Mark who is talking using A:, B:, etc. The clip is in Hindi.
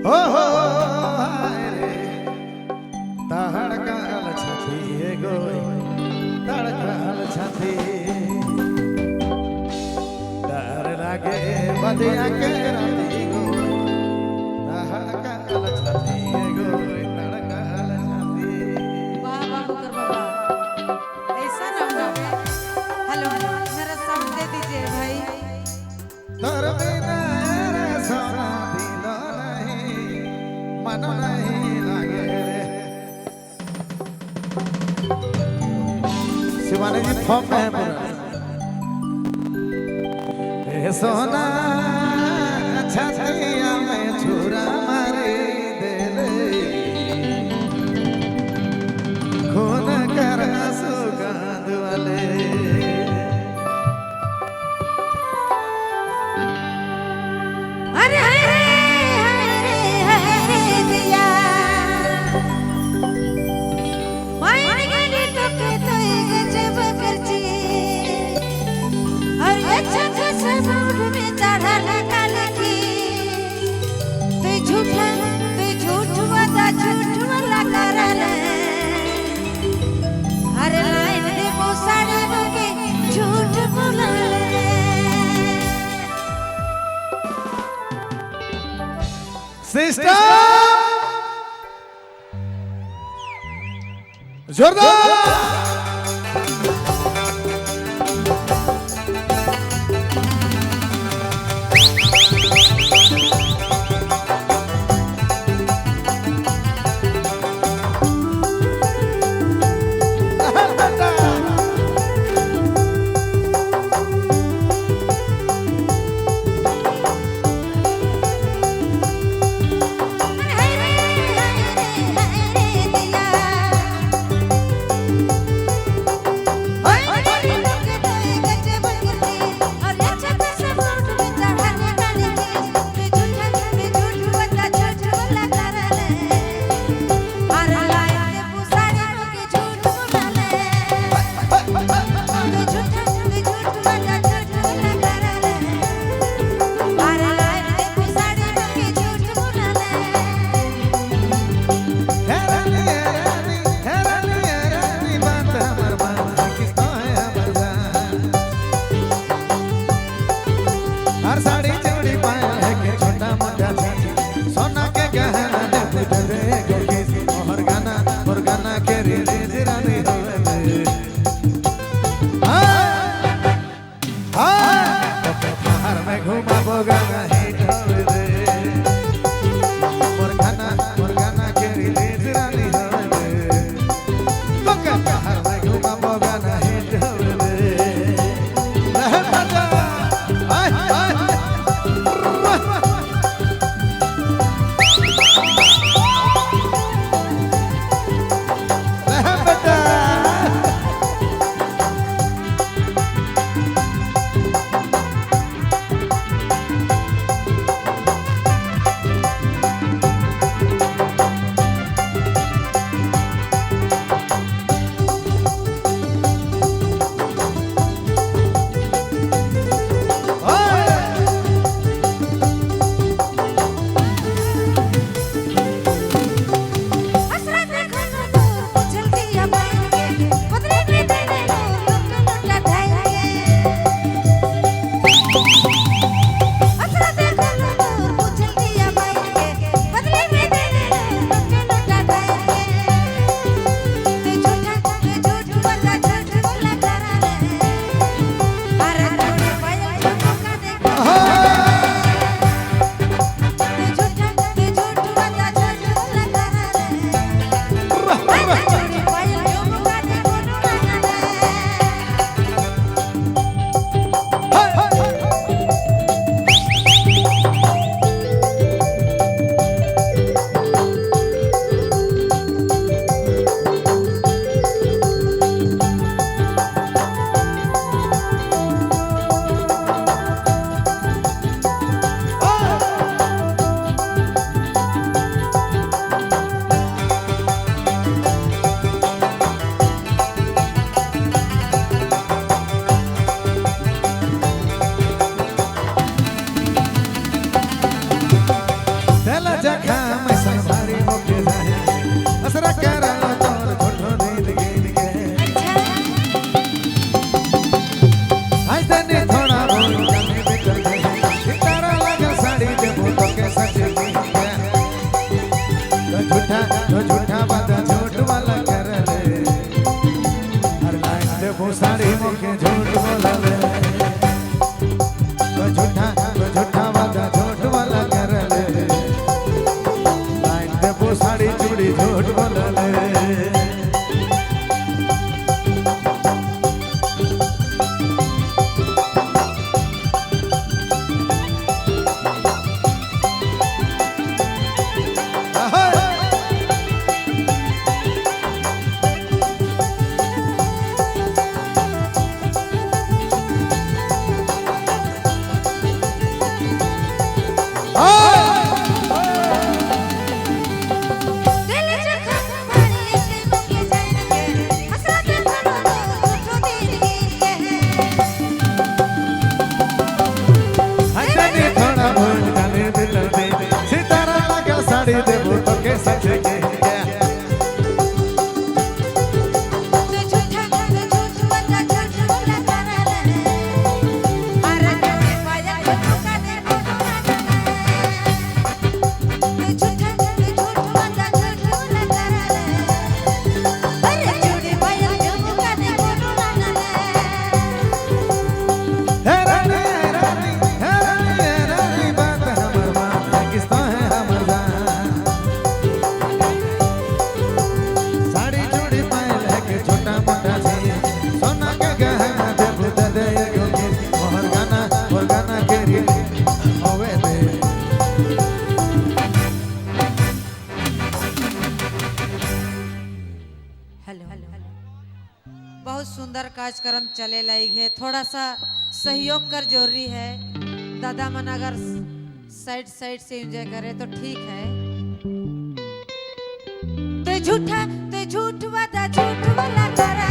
A: हो हाय रे तड़काल छथी एगो तड़काल छथी डर लागे बदिया के राती गो तड़काल छथी एगो तड़काल छथी।
B: वाह वाह बुकर बाबा, ऐसा ना होगा। हेलो, मेरा साउंड दे दीजिए भाई।
A: तोर बिना रे सोना दिल नहीं मन नहीं लागे रे। शिवानी जी फॉर्म में है पूरा। ए सोना छतिया में छुरा मारी दे ले खून कर सुगंध वाले।
B: अरे हरे हरे दिया मायन गली तो के तो गजब करची और अच्छा खासा मूड में चढ़ा लगा लगी तू झूठ वादा झूठ वाला करले हर लाइन दे मोसाड़ा के झूठ बोलले।
A: सिस्टर जोरदार साड़ी देबो तो के सचे के
B: तू झूठा तू झूठ वादा झूठ बोला करले अरे जोड़ी पायल झुमका दे बोला तू झूठा तू झूठ वादा झूठ बोला करले अरे जोड़ी पायल झुमका दे बोला
A: हे रानी बात हमर बात किस्ता है हमर जान साड़ी चूड़ी पायल है के छोटा मोटा सी सोना के गहना देबो त दे योगी मोहर गाना के री होवे दे
B: हेलो बहुत सुंदर कार्यक्रम चले लाई है थोड़ा सा सहयोग कर जरूरी है दादा मन अगर साइड से एंजॉय करे तो ठीक है ते झूठा ते झूठ वादा झूठ वाला करा